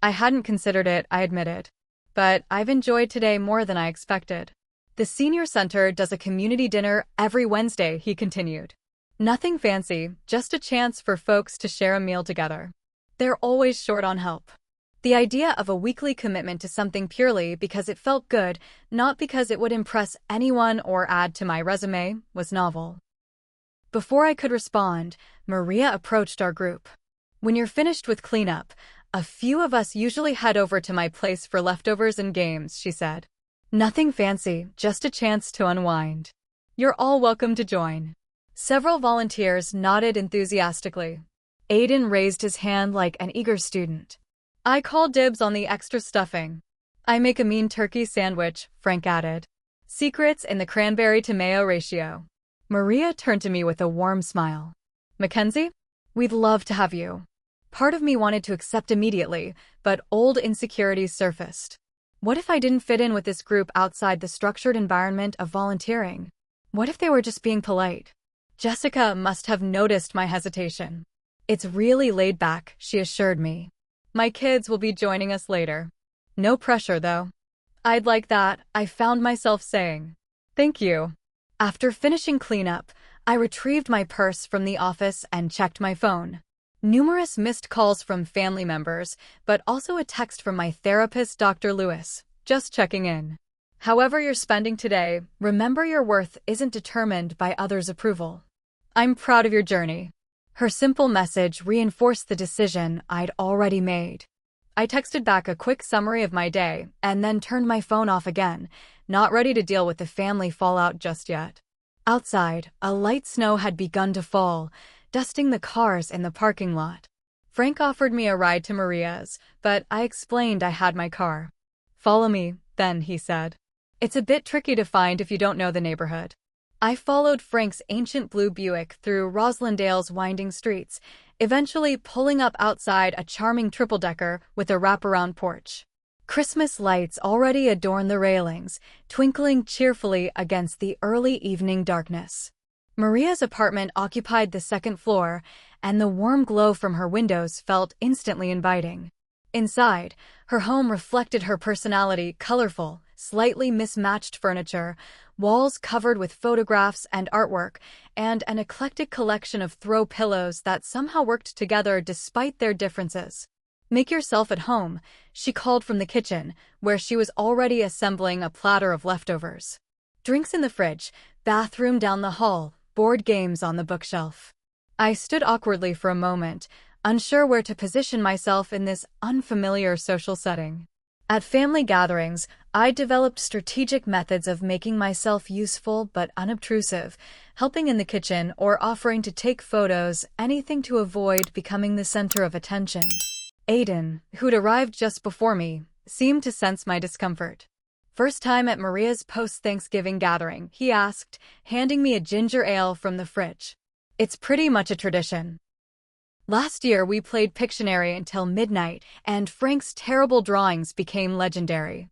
I hadn't considered it, I admitted. But I've enjoyed today more than I expected. The senior center does a community dinner every Wednesday, he continued. Nothing fancy, just a chance for folks to share a meal together. They're always short on help. The idea of a weekly commitment to something purely because it felt good, not because it would impress anyone or add to my resume, was novel. Before I could respond, Maria approached our group. "When you're finished with cleanup, a few of us usually head over to my place for leftovers and games," she said. "Nothing fancy, just a chance to unwind. You're all welcome to join." Several volunteers nodded enthusiastically. Aiden raised his hand like an eager student. "I call dibs on the extra stuffing." "I make a mean turkey sandwich," Frank added. "Secrets in the cranberry to mayo ratio." Maria turned to me with a warm smile. "Mackenzie? We'd love to have you." Part of me wanted to accept immediately, but old insecurities surfaced. What if I didn't fit in with this group outside the structured environment of volunteering? What if they were just being polite? Jessica must have noticed my hesitation. "It's really laid back," she assured me. "My kids will be joining us later. No pressure, though." "I'd like that," I found myself saying. "Thank you." After finishing cleanup, I retrieved my purse from the office and checked my phone. Numerous missed calls from family members, but also a text from my therapist, Dr. Lewis, just checking in. "However you're spending today, remember your worth isn't determined by others' approval. I'm proud of your journey." Her simple message reinforced the decision I'd already made. I texted back a quick summary of my day and then turned my phone off again, not ready to deal with the family fallout just yet. Outside, a light snow had begun to fall, dusting the cars in the parking lot. Frank offered me a ride to Maria's, but I explained I had my car. "Follow me, then," he said. "It's a bit tricky to find if you don't know the neighborhood." I followed Frank's ancient blue Buick through Roslindale's winding streets, eventually pulling up outside a charming triple-decker with a wraparound porch. Christmas lights already adorned the railings, twinkling cheerfully against the early evening darkness. Maria's apartment occupied the second floor, and the warm glow from her windows felt instantly inviting. Inside, her home reflected her personality: colorful, slightly mismatched furniture, walls covered with photographs and artwork, and an eclectic collection of throw pillows that somehow worked together despite their differences. "Make yourself at home," she called from the kitchen, where she was already assembling a platter of leftovers. Drinks in the fridge, bathroom down the hall, board games on the bookshelf. I stood awkwardly for a moment, unsure where to position myself in this unfamiliar social setting. At family gatherings, I developed strategic methods of making myself useful but unobtrusive, helping in the kitchen or offering to take photos, anything to avoid becoming the center of attention. Aiden, who'd arrived just before me, seemed to sense my discomfort. "First time at Maria's post-Thanksgiving gathering?" he asked, handing me a ginger ale from the fridge. "It's pretty much a tradition. Last year we played Pictionary until midnight, and Frank's terrible drawings became legendary."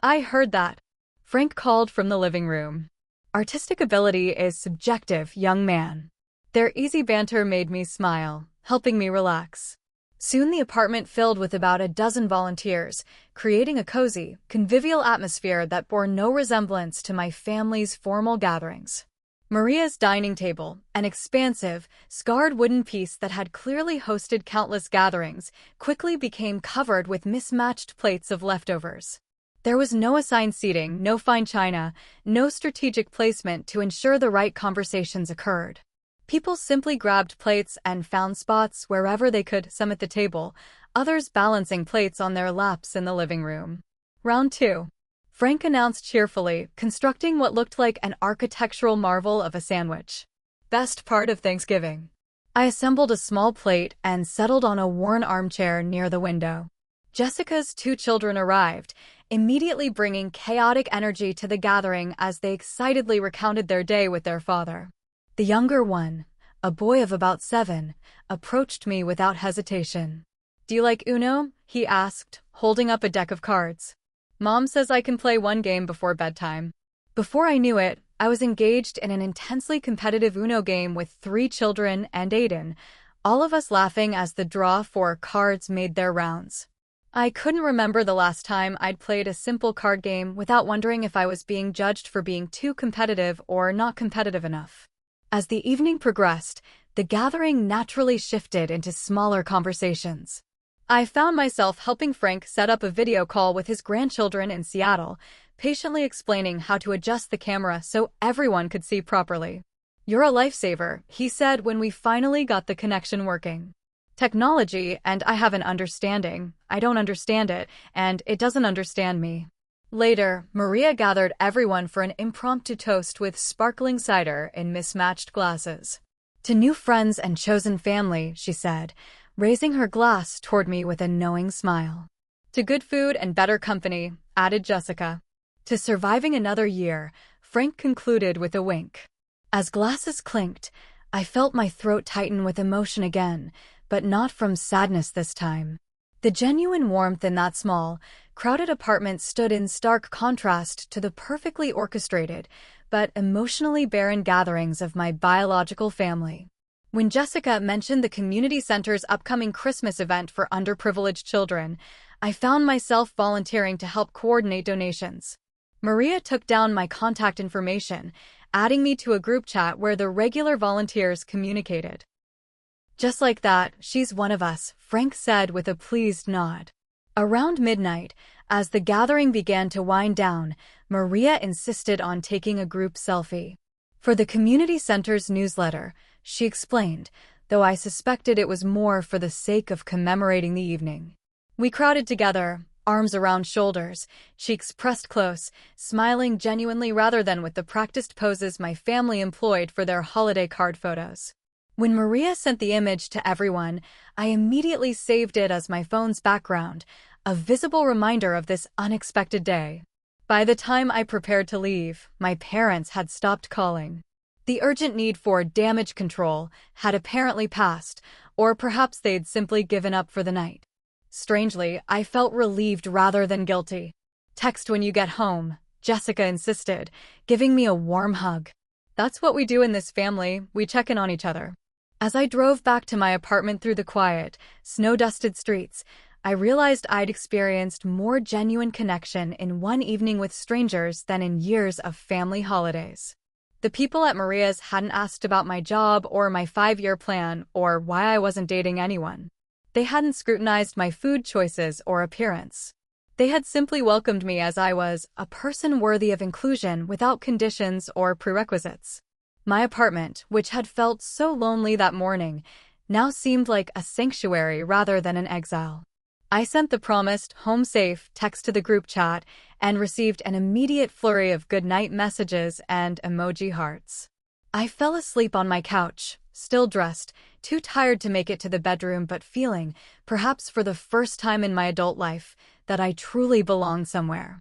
"I heard that," Frank called from the living room. "Artistic ability is subjective, young man." Their easy banter made me smile, helping me relax. Soon the apartment filled with about a dozen volunteers, creating a cozy, convivial atmosphere that bore no resemblance to my family's formal gatherings. Maria's dining table, an expansive, scarred wooden piece that had clearly hosted countless gatherings, quickly became covered with mismatched plates of leftovers. There was no assigned seating, no fine china, no strategic placement to ensure the right conversations occurred. People simply grabbed plates and found spots wherever they could, some at the table, others balancing plates on their laps in the living room. "Round 2. Frank announced cheerfully, constructing what looked like an architectural marvel of a sandwich. "Best part of Thanksgiving." I assembled a small plate and settled on a worn armchair near the window. Jessica's 2 children arrived, immediately bringing chaotic energy to the gathering as they excitedly recounted their day with their father. The younger one, a boy of about 7, approached me without hesitation. "Do you like Uno?" he asked, holding up a deck of cards. "Mom says I can play one game before bedtime." Before I knew it, I was engaged in an intensely competitive Uno game with 3 children and Aiden, all of us laughing as the draw for cards made their rounds. I couldn't remember the last time I'd played a simple card game without wondering if I was being judged for being too competitive or not competitive enough. As the evening progressed, the gathering naturally shifted into smaller conversations. I found myself helping Frank set up a video call with his grandchildren in Seattle, patiently explaining how to adjust the camera so everyone could see properly. "You're a lifesaver," he said when we finally got the connection working. "Technology, and I have an understanding. I don't understand it, and it doesn't understand me." Later, Maria gathered everyone for an impromptu toast with sparkling cider in mismatched glasses. "To new friends and chosen family," she said, raising her glass toward me with a knowing smile. "To good food and better company," added Jessica. "To surviving another year," Frank concluded with a wink. As glasses clinked, I felt my throat tighten with emotion again, but not from sadness this time. The genuine warmth in that small, crowded apartment stood in stark contrast to the perfectly orchestrated, but emotionally barren gatherings of my biological family. When Jessica mentioned the community center's upcoming Christmas event for underprivileged children, I found myself volunteering to help coordinate donations. Maria took down my contact information, adding me to a group chat where the regular volunteers communicated. "Just like that, she's one of us," Frank said with a pleased nod. Around midnight, as the gathering began to wind down, Maria insisted on taking a group selfie. "For the community center's newsletter," she explained, though I suspected it was more for the sake of commemorating the evening. We crowded together, arms around shoulders, cheeks pressed close, smiling genuinely rather than with the practiced poses my family employed for their holiday card photos. When Maria sent the image to everyone, I immediately saved it as my phone's background, a visible reminder of this unexpected day. By the time I prepared to leave, my parents had stopped calling. The urgent need for damage control had apparently passed, or perhaps they'd simply given up for the night. Strangely, I felt relieved rather than guilty. "Text when you get home," Jessica insisted, giving me a warm hug. "That's what we do in this family, we check in on each other." As I drove back to my apartment through the quiet, snow-dusted streets, I realized I'd experienced more genuine connection in one evening with strangers than in years of family holidays. The people at Maria's hadn't asked about my job or my 5-year plan or why I wasn't dating anyone. They hadn't scrutinized my food choices or appearance. They had simply welcomed me as I was, a person worthy of inclusion without conditions or prerequisites. My apartment, which had felt so lonely that morning, now seemed like a sanctuary rather than an exile. I sent the promised home safe text to the group chat and received an immediate flurry of goodnight messages and emoji hearts. I fell asleep on my couch, still dressed, too tired to make it to the bedroom but feeling, perhaps for the first time in my adult life, that I truly belong somewhere.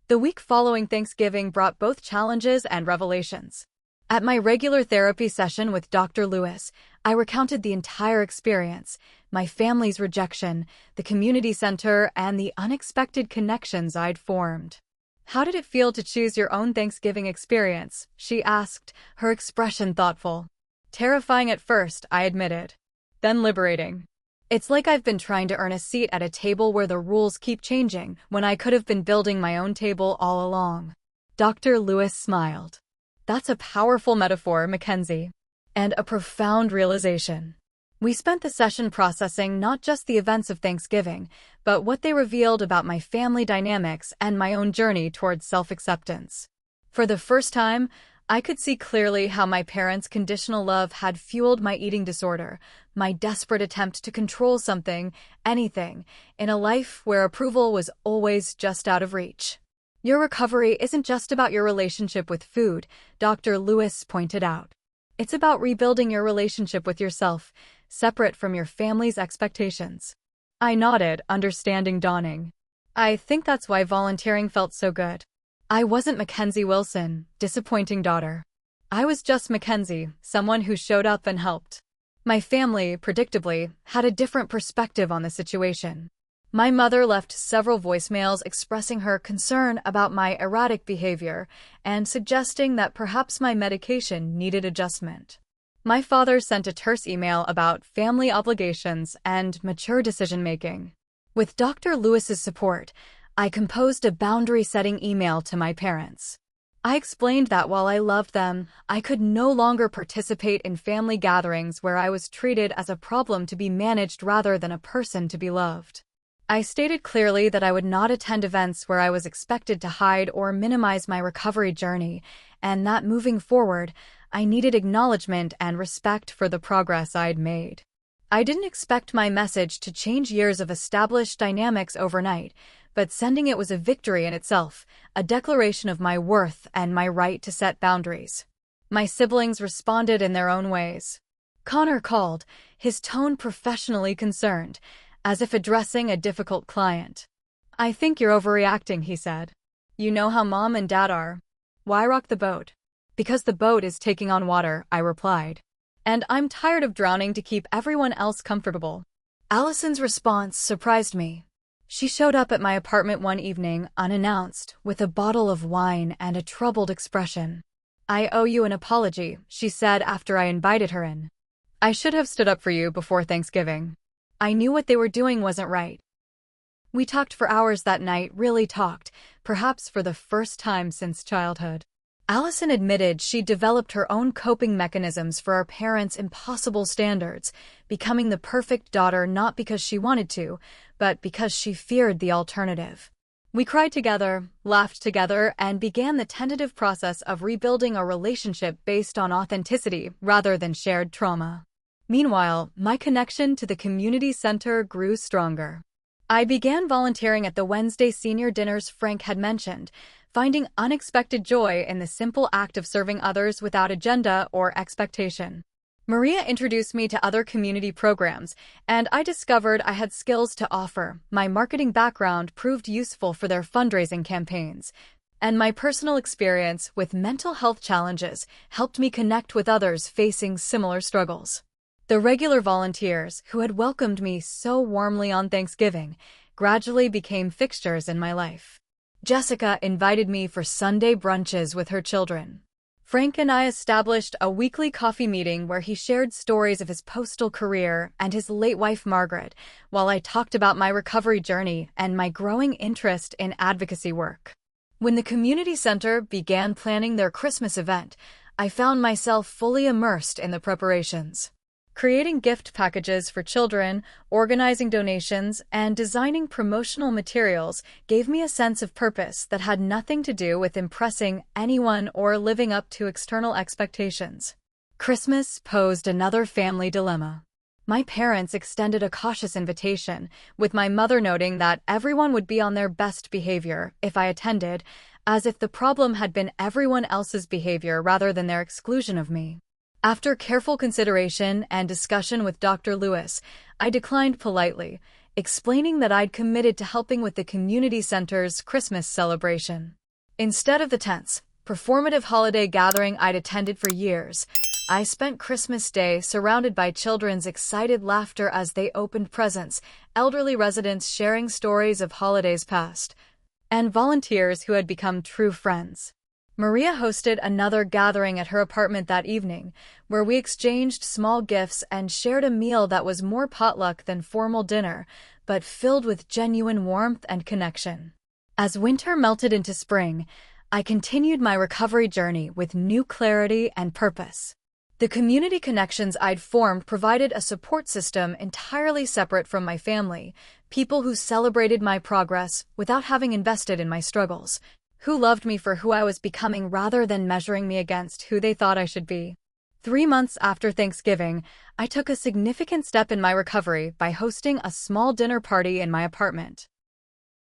The week following Thanksgiving brought both challenges and revelations. At my regular therapy session with Dr. Lewis, I recounted the entire experience, my family's rejection, the community center, and the unexpected connections I'd formed. "How did it feel to choose your own Thanksgiving experience?" she asked, her expression thoughtful. "Terrifying at first," I admitted. "Then liberating. It's like I've been trying to earn a seat at a table where the rules keep changing, when I could have been building my own table all along." Dr. Lewis smiled. "That's a powerful metaphor, Mackenzie. And a profound realization." We spent the session processing not just the events of Thanksgiving, but what they revealed about my family dynamics and my own journey towards self-acceptance. For the first time, I could see clearly how my parents' conditional love had fueled my eating disorder, my desperate attempt to control something, anything, in a life where approval was always just out of reach. "Your recovery isn't just about your relationship with food," Dr. Lewis pointed out. "It's about rebuilding your relationship with yourself, separate from your family's expectations." I nodded, understanding dawning. "I think that's why volunteering felt so good. I wasn't Mackenzie Wilson, disappointing daughter. I was just Mackenzie, someone who showed up and helped." My family, predictably, had a different perspective on the situation. My mother left several voicemails expressing her concern about my erratic behavior and suggesting that perhaps my medication needed adjustment. My father sent a terse email about family obligations and mature decision-making. With Dr. Lewis's support, I composed a boundary-setting email to my parents. I explained that while I loved them, I could no longer participate in family gatherings where I was treated as a problem to be managed rather than a person to be loved. I stated clearly that I would not attend events where I was expected to hide or minimize my recovery journey, and that moving forward, I needed acknowledgement and respect for the progress I'd made. I didn't expect my message to change years of established dynamics overnight, but sending it was a victory in itself, a declaration of my worth and my right to set boundaries. My siblings responded in their own ways. Connor called, his tone professionally concerned, as if addressing a difficult client. "I think you're overreacting," he said. "You know how Mom and Dad are. Why rock the boat?" "Because the boat is taking on water," I replied. "And I'm tired of drowning to keep everyone else comfortable." Allison's response surprised me. She showed up at my apartment one evening, unannounced, with a bottle of wine and a troubled expression. "I owe you an apology," she said after I invited her in. "I should have stood up for you before Thanksgiving. I knew what they were doing wasn't right." We talked for hours that night, really talked, perhaps for the first time since childhood. Allison admitted she developed her own coping mechanisms for our parents' impossible standards, becoming the perfect daughter not because she wanted to, but because she feared the alternative. We cried together, laughed together, and began the tentative process of rebuilding a relationship based on authenticity rather than shared trauma. Meanwhile, my connection to the community center grew stronger. I began volunteering at the Wednesday senior dinners Frank had mentioned, finding unexpected joy in the simple act of serving others without agenda or expectation. Maria introduced me to other community programs, and I discovered I had skills to offer. My marketing background proved useful for their fundraising campaigns, and my personal experience with mental health challenges helped me connect with others facing similar struggles. The regular volunteers, who had welcomed me so warmly on Thanksgiving, gradually became fixtures in my life. Jessica invited me for Sunday brunches with her children. Frank and I established a weekly coffee meeting where he shared stories of his postal career and his late wife Margaret, while I talked about my recovery journey and my growing interest in advocacy work. When the community center began planning their Christmas event, I found myself fully immersed in the preparations. Creating gift packages for children, organizing donations, and designing promotional materials gave me a sense of purpose that had nothing to do with impressing anyone or living up to external expectations. Christmas posed another family dilemma. My parents extended a cautious invitation, with my mother noting that everyone would be on their best behavior if I attended, as if the problem had been everyone else's behavior rather than their exclusion of me. After careful consideration and discussion with Dr. Lewis, I declined politely, explaining that I'd committed to helping with the community center's Christmas celebration. Instead of the tense, performative holiday gathering I'd attended for years, I spent Christmas Day surrounded by children's excited laughter as they opened presents, elderly residents sharing stories of holidays past, and volunteers who had become true friends. Maria hosted another gathering at her apartment that evening, where we exchanged small gifts and shared a meal that was more potluck than formal dinner, but filled with genuine warmth and connection. As winter melted into spring, I continued my recovery journey with new clarity and purpose. The community connections I'd formed provided a support system entirely separate from my family, people who celebrated my progress without having invested in my struggles, who loved me for who I was becoming rather than measuring me against who they thought I should be. 3 months after Thanksgiving, I took a significant step in my recovery by hosting a small dinner party in my apartment.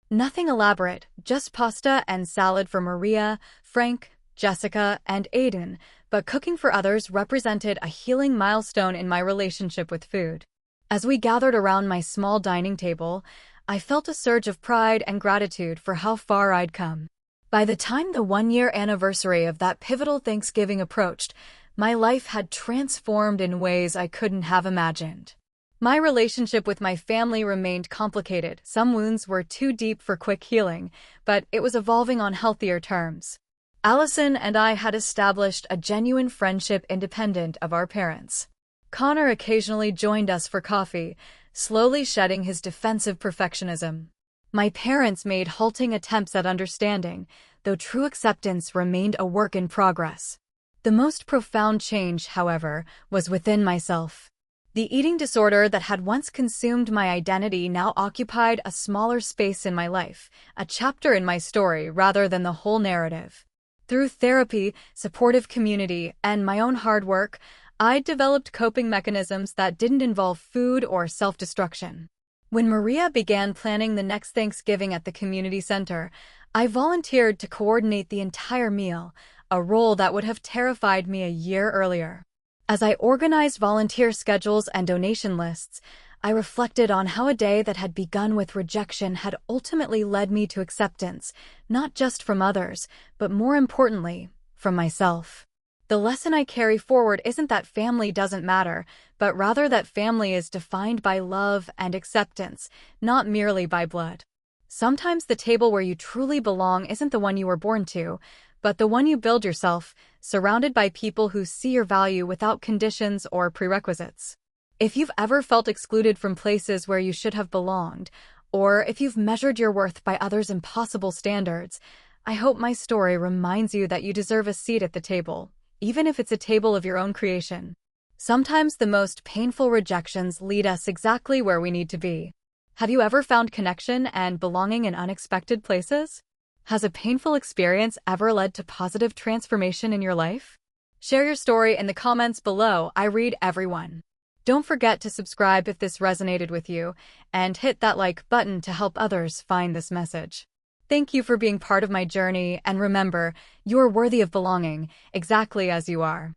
Nothing elaborate, just pasta and salad for Maria, Frank, Jessica, and Aiden, but cooking for others represented a healing milestone in my relationship with food. As we gathered around my small dining table, I felt a surge of pride and gratitude for how far I'd come. By the time the 1-year anniversary of that pivotal Thanksgiving approached, my life had transformed in ways I couldn't have imagined. My relationship with my family remained complicated. Some wounds were too deep for quick healing, but it was evolving on healthier terms. Allison and I had established a genuine friendship independent of our parents. Connor occasionally joined us for coffee, slowly shedding his defensive perfectionism. My parents made halting attempts at understanding, though true acceptance remained a work in progress. The most profound change, however, was within myself. The eating disorder that had once consumed my identity now occupied a smaller space in my life, a chapter in my story rather than the whole narrative. Through therapy, supportive community, and my own hard work, I developed coping mechanisms that didn't involve food or self-destruction. When Maria began planning the next Thanksgiving at the community center, I volunteered to coordinate the entire meal, a role that would have terrified me a year earlier. As I organized volunteer schedules and donation lists, I reflected on how a day that had begun with rejection had ultimately led me to acceptance, not just from others, but more importantly, from myself. The lesson I carry forward isn't that family doesn't matter, but rather that family is defined by love and acceptance, not merely by blood. Sometimes the table where you truly belong isn't the one you were born to, but the one you build yourself, surrounded by people who see your value without conditions or prerequisites. If you've ever felt excluded from places where you should have belonged, or if you've measured your worth by others' impossible standards, I hope my story reminds you that you deserve a seat at the table, even if it's a table of your own creation. Sometimes the most painful rejections lead us exactly where we need to be. Have you ever found connection and belonging in unexpected places? Has a painful experience ever led to positive transformation in your life? Share your story in the comments below. I read everyone. Don't forget to subscribe if this resonated with you, and hit that like button to help others find this message. Thank you for being part of my journey, and remember, you're worthy of belonging, exactly as you are.